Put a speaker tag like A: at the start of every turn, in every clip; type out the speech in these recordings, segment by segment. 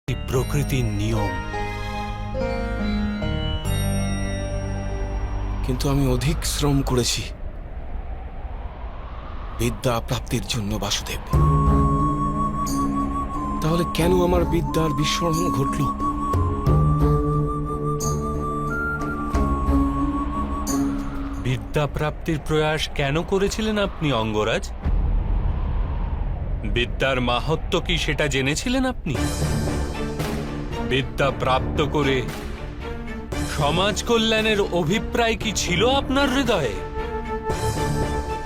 A: প্রকৃতির নিয়ম।
B: কিন্তু আমি অধিক শ্রম করেছি বিদ্যা প্রাপ্তির জন্য বাসুদেব। তাহলে কেন আমার বিদ্যার বিস্মরণ ঘটল?
A: বিদ্যা প্রাপ্তির প্রয়াস কেন করেছিলেন আপনি অঙ্গরাজ? বিদ্যার মাহাত্ম্য কি সেটা জেনেছিলেন আপনি? বিদ্যা প্রাপ্ত করে সমাজ কল্যাণের অভিপ্রায় কি ছিল আপনার হৃদয়ে,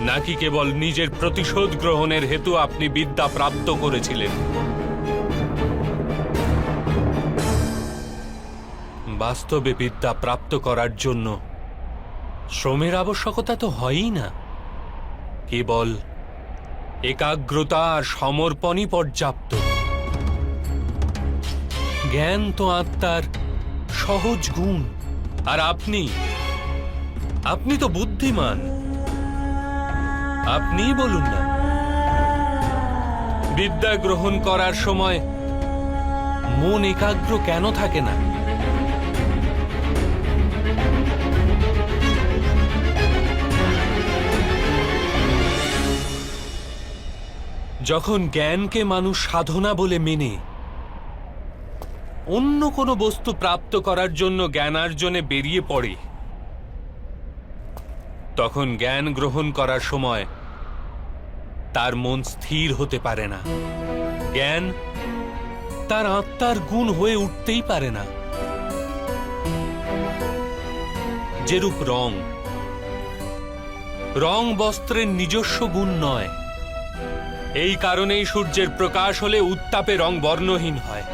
A: নাকি কেবল নিজের প্রতিশোধ গ্রহণের হেতু আপনি বিদ্যা প্রাপ্ত করেছিলেন? বাস্তবে বিদ্যা প্রাপ্ত করার জন্য শ্রমের আবশ্যকতা তো হয়ই না, কেবল একাগ্রতা আর সমর্পণই পর্যাপ্ত। জ্ঞান তো আত্মার সহজ গুণ, আর আপনি তো বুদ্ধিমান। আপনিই বলুন না, বিদ্যা গ্রহণ করার সময় মন একাগ্র কেন থাকে না? যখন জ্ঞানকে মানুষ সাধনা বলে মেনে অন্য কোনো বস্তু প্রাপ্ত করার জন্য জ্ঞানার্জনে বেরিয়ে পড়ে, তখন জ্ঞান গ্রহণ করার সময় তার মন স্থির হতে পারে না। জ্ঞান তার আত্মার গুণ হয়ে উঠতেই পারে না। যেরূপ রং বস্ত্রের নিজস্ব গুণ নয়। এই কারণেই সূর্যের প্রকাশ হলে উত্তাপে রং বর্ণহীন হয়।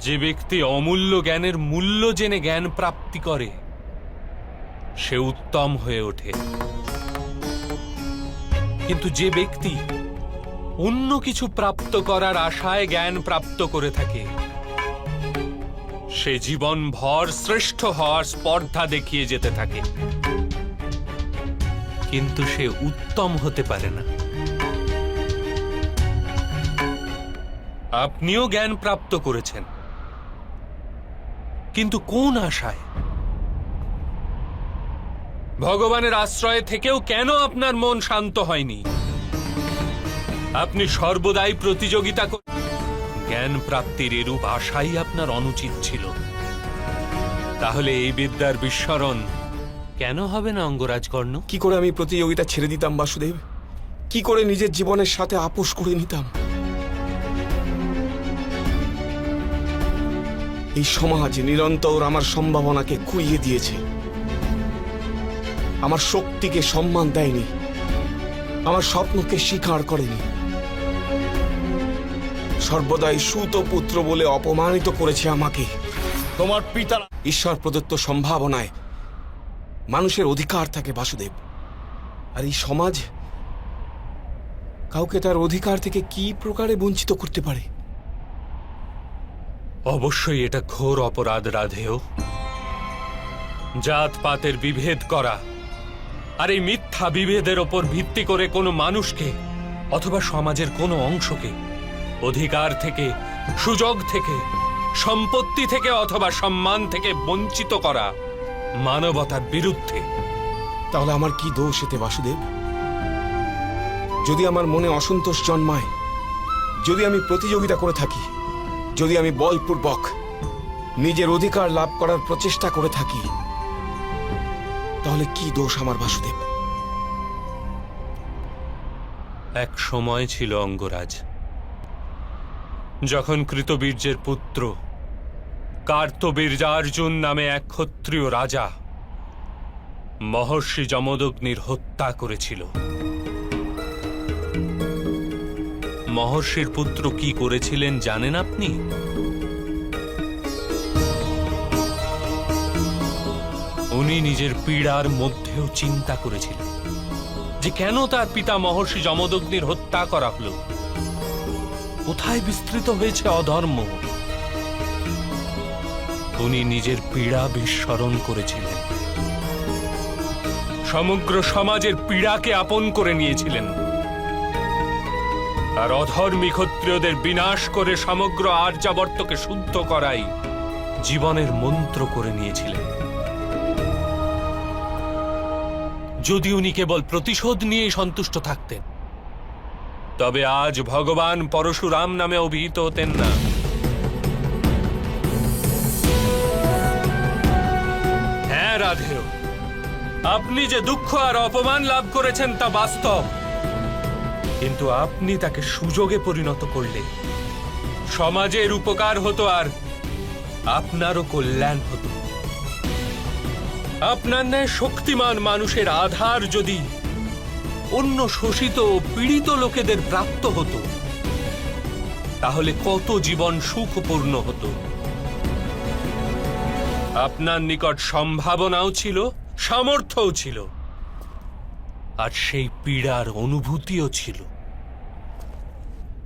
A: যে ব্যক্তি অমূল্য জ্ঞানের মূল্য জেনে জ্ঞান প্রাপ্তি করে, সে উত্তম হয়ে ওঠে। কিন্তু যে ব্যক্তি অন্য কিছু প্রাপ্ত করার আশায় জ্ঞান প্রাপ্ত করে থাকে, সে জীবনভর শ্রেষ্ঠ হওয়ার স্পর্ধা দেখিয়ে যেতে থাকে, কিন্তু সে উত্তম হতে পারে না। আপনিও জ্ঞান প্রাপ্ত করেছেন, কিন্তু কোন আশায়? ভগবানের আশ্রয় থেকেও কেন আপনার মন শান্ত হয়নি? আপনি সর্বদাই প্রতিযোগিতা জ্ঞান প্রাপ্তির এরূপ আশাই আপনার অনুচিত ছিল। তাহলে এই বিদ্যার বিস্মরণ কেন হবে না অঙ্গরাজ কর্ণ?
B: কি করে আমি প্রতিযোগিতা ছেড়ে দিতাম বাসুদেব? কি করে নিজের জীবনের সাথে আপোষ করে নিতাম? এই সমাজ নিরন্তর আমার সম্ভাবনাকে কুইয়ে দিয়েছে, আমার শক্তিকে সম্মান দেয়নি, আমার স্বপ্নকে স্বীকার করেনি, সর্বদাই সুত পুত্র বলে অপমানিত করেছে আমাকে।
C: তোমার পিতা
B: ঈশ্বর প্রদত্ত সম্ভাবনায় মানুষের অধিকার থাকে বাসুদেব, আর এই সমাজ কাউকে তার অধিকার থেকে কি প্রকারে বঞ্চিত করতে পারে?
A: অবশ্যই এটা ঘোর অপরাধ রাধেয়। জাতপাতের বিভেদ করা, আর এই মিথ্যা বিভেদের ওপর ভিত্তি করে কোনো মানুষকে অথবা সমাজের কোনো অংশকে অধিকার থেকে, সুযোগ থেকে, সম্পত্তি থেকে অথবা সম্মান থেকে বঞ্চিত করা মানবতার বিরুদ্ধে।
B: তাহলে আমার কি দোষ এতে বাসুদেব? যদি আমার মনে অসন্তোষ জন্মায়, যদি আমি প্রতিযোগিতা করে থাকি, যদি আমি বলপূর্বক নিজের অধিকার লাভ করার প্রচেষ্টা করে থাকি, তাহলে কি দোষ আমার বাসুদেব?
A: এক সময় ছিল অঙ্গরাজ, যখন কৃতবীর্যের পুত্র কার্তবীর্যার্জুন নামে এক ক্ষত্রিয় রাজা মহর্ষি যমদগ্নির হত্যা করেছিল। মহর্ষির পুত্র কি করেছিলেন জানেন আপনি? উনি নিজের পীড়ার মধ্যেও চিন্তা করেছিলেন যে কেন তার পিতা মহর্ষি যমদগ্নির হত্যা করা হলো, কোথায় বিস্তৃত হয়েছে অধর্ম। উনি নিজের পীড়া বিস্মরণ করেছিলেন, সমগ্র সমাজের পীড়াকে আপন করে নিয়েছিলেন। আর অধর্মী ক্ষত্রিয়দের বিনাশ করে সমগ্র আর্যাবর্তকে শুদ্ধ করাই জীবনের মন্ত্র করে নিয়েছিলেন। যদি উনি কেবল প্রতিশোধ নিয়েই সন্তুষ্ট থাকতেন, তবে আজ ভগবান পরশুরাম নামে অভিহিত হতেন না। হ্যাঁ রাধেয়, আপনি যে দুঃখ আর অপমান লাভ করেছেন তা বাস্তব, কিন্তু আপনি তাকে সুযোগে পরিণত করলে সমাজের উপকার হতো আর আপনারও কল্যাণ হতো। আপনার ন্যায় শক্তিমান মানুষের আধার যদি অন্য শোষিত ও পীড়িত লোকেদের প্রাপ্ত হতো, তাহলে কত জীবন সুখপূর্ণ হতো। আপনার নিকট সম্ভাবনাও ছিল, সামর্থ্যও ছিল, আর সেই পীড়ার অনুভূতিও ছিল।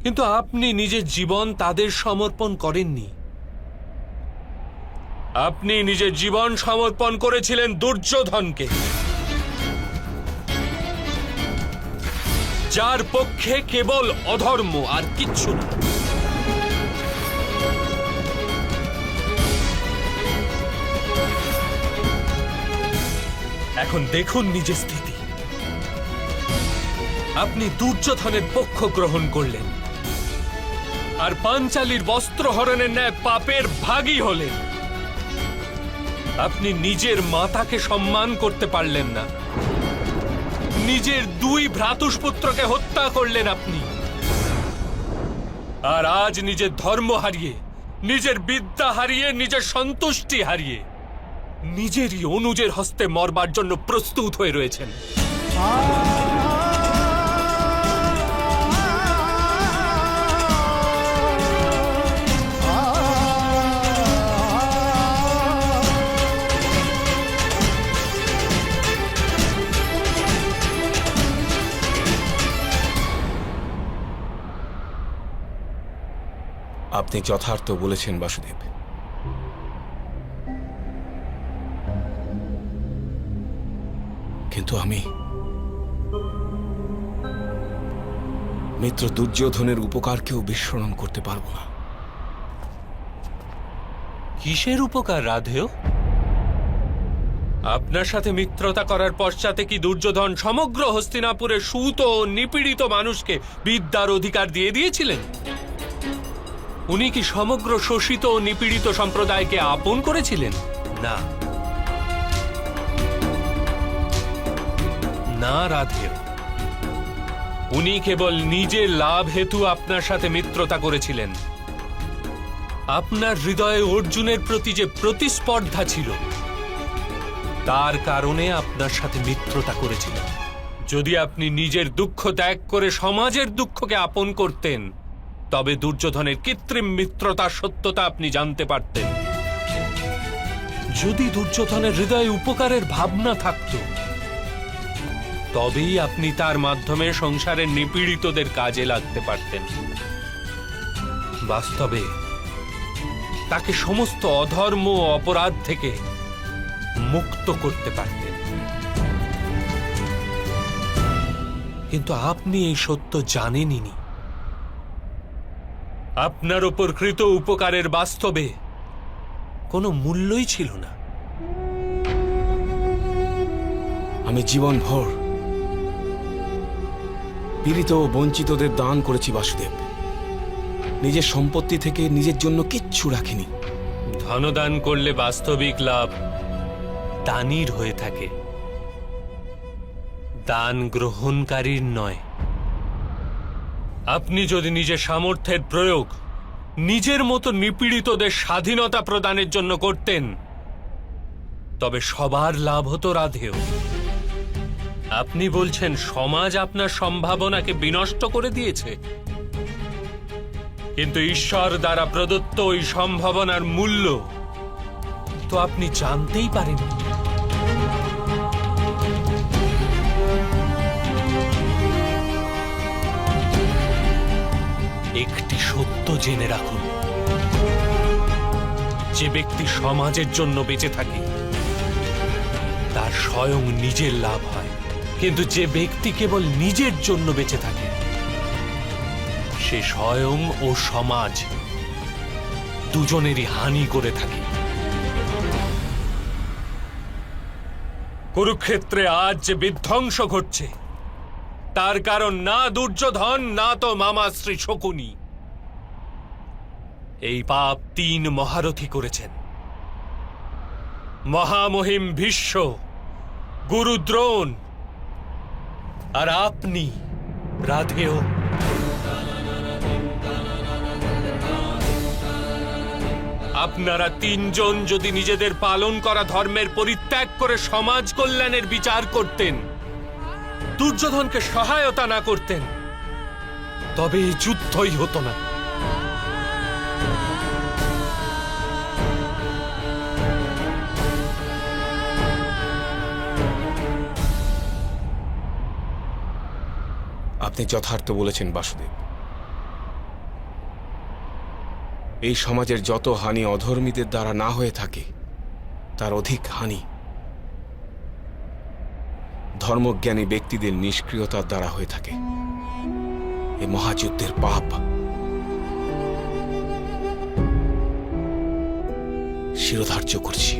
A: কিন্তু আপনি নিজের জীবন তাদের সমর্পণ করেননি। আপনি নিজের জীবন সমর্পণ করেছিলেন দুর্যোধনকে, যার পক্ষে কেবল অধর্ম আর কিচ্ছু না। এখন দেখুন নিজের স্থিতি। আপনি দুর্যোধনের পক্ষ গ্রহণ করলেন আর পাঞ্চালীর বস্ত্রহরণের ন্যায় পাপের ভাগী হলেন। আপনি নিজের মাতাকে সম্মান করতে পারলেন না, নিজের দুই ভ্রাতুষ্পুত্রকে হত্যা করলেন আপনি। আর আজ নিজের ধর্ম হারিয়ে, নিজের বিদ্যা হারিয়ে, নিজের সন্তুষ্টি হারিয়ে নিজেরই অনুজের হস্তে মরবার জন্য প্রস্তুত হয়ে রয়েছেন।
B: আপনি যথার্থ বলেছেন বাসুদেব। কিন্তু আমি মিত্র দুর্যোধনের উপকারকেও বিস্মরণ করতে পারবো না।
A: কিসের উপকার রাধেয়? আপনার সাথে মিত্রতা করার পশ্চাতে কি দুর্যোধন সমগ্র হস্তিনাপুরের সুত ও নিপীড়িত মানুষকে বিদ্যার অধিকার দিয়ে দিয়েছিলেন? উনি কি সমগ্র শোষিত ও নিপীড়িত সম্প্রদায়কে আপন করেছিলেন? না, না রাধেয়, উনি কেবল নিজের লাভ হেতু আপনার সাথে মিত্রতা করেছিলেন। আপনার হৃদয়ে অর্জুনের প্রতি যে প্রতিস্পর্ধা ছিল, তার কারণে আপনার সাথে মিত্রতা করেছিলেন। যদি আপনি নিজের দুঃখ ত্যাগ করে সমাজের দুঃখকে আপন করতেন, তবে দুর্যোধনের কৃত্রিম মিত্রতার সত্যতা আপনি জানতে পারতেন। যদি দুর্যোধনের হৃদয়ে উপকারের ভাবনা থাকত, তবেই আপনি তার মাধ্যমে সংসারের নিপীড়িতদের কাজে লাগতে পারতেন। বাস্তবে তাকে সমস্ত অধর্ম ও অপরাধ থেকে মুক্ত করতে পারতেন। কিন্তু আপনি এই সত্য জানেনই। আপনার ওপর কৃত উপকারের বাস্তবে কোনো মূল্যই ছিল না।
B: আমি জীবনভর পীড়িত ও বঞ্চিতদের দান করেছি বাসুদেব। নিজের সম্পত্তি থেকে নিজের জন্য কিচ্ছু রাখিনি।
A: ধনদান করলে বাস্তবিক লাভ দানির হয়ে থাকে, দান গ্রহণকারীর নয়। আপনি যদি নিজের সামর্থ্যের প্রয়োগ নিজের মতো নিপীড়িতদের স্বাধীনতা প্রদানের জন্য করতেন, তবে সবার লাভ হতো রাধেয়। আপনি বলছেন সমাজ আপনার সম্ভাবনাকে বিনষ্ট করে দিয়েছে, কিন্তু ঈশ্বর দ্বারা প্রদত্ত ওই সম্ভাবনার মূল্য তো আপনি জানতেই পারেননি। একটি সত্য জেনে রাখুন, যে ব্যক্তি সমাজের জন্য বেঁচে থাকে তার স্বয়ং নিজের লাভ হয়, কিন্তু যে ব্যক্তি কেবল নিজের জন্য বেঁচে থাকে সে স্বয়ং ও সমাজ দুজনেরই হানি করে থাকে। কুরুক্ষেত্রে আজ যে বিধ্বংস ঘটছে তার কারণ না দুর্যোধন না তো মামা শ্রী শকুনি। এই পাপ 3 মহারথী করেছেন, মহামহিম ভীষ্ম, গুরু দ্রোণ আর আপনি রাধেয়। আপনারা 3 জন যদি নিজেদের পালন করা ধর্মের পরিত্যাগ করে সমাজ কল্যাণের বিচার করতেন, দুর্যোধনকে সহায়তা না করতেন, তবে এই যুদ্ধই হতো না।
B: আপনি যথার্থ বলেছেন বাসুদেব। এই সমাজের যত হানি অধর্মীদের দ্বারা না হয়ে থাকে তার অধিক হানি ধর্মজ্ঞানী ব্যক্তিদের নিষ্ক্রিয়তার দ্বারা হয়ে থাকে। এই মহাযুদ্ধের পাপ শিরোধার্য করছি।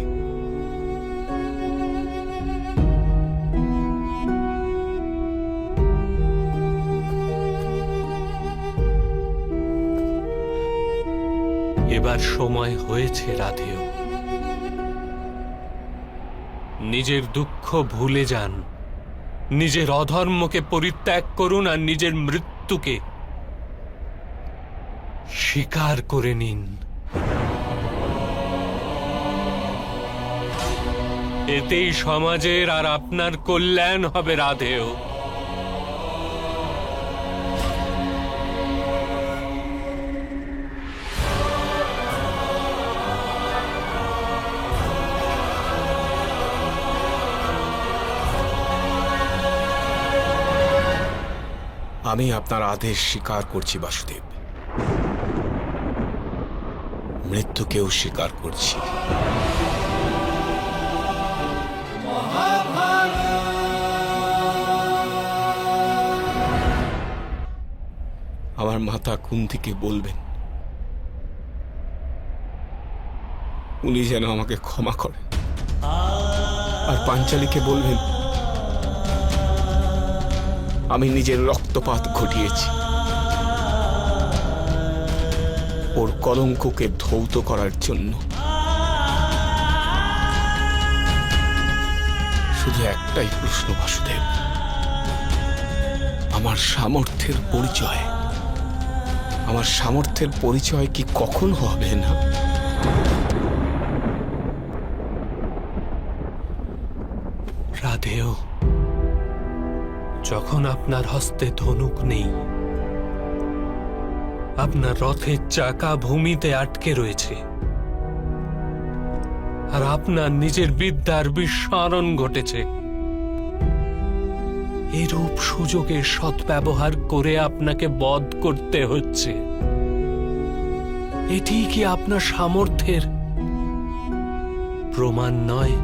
A: এবার সময় হয়েছে রাধেয়। নিজের দুঃখ ভুলে যান, নিজের অধর্মকে পরিত্যাগ করুন আর নিজের মৃত্যুকে স্বীকার করে নিন। এতেই সমাজের আর আপনার কল্যাণ হবে রাধেয়।
B: আমি আপনার আদেশ স্বীকার করছি বাসুদেব, মৃত্যুকেও স্বীকার করছি। আমার মাতা কুন্তিকে বলবেন উনি যেন আমাকে ক্ষমা করেন, আর পাঞ্চালীকে বলবেন আমি নিজের রক্তপাত ঘটিয়েছি, ওর কলঙ্ককে ধৌত করার জন্য। শুধু একটাই প্রশ্ন বাসুদেব, আমার সামর্থ্যের পরিচয় কি কখন হবে না?
A: রাধেয়, যখন আপনার হস্তে ধনুক নেই, আপনার রথের চাকা ভূমিতে আটকে রয়েছে, আর আপনার নিজের বিদ্যার বিস্মরণ ঘটেছে, এরূপ সুযোগের সদ্ব্যবহার করে আপনাকে বধ করতে হচ্ছে, এটি কি আপনার সামর্থ্যের প্রমাণ নয়?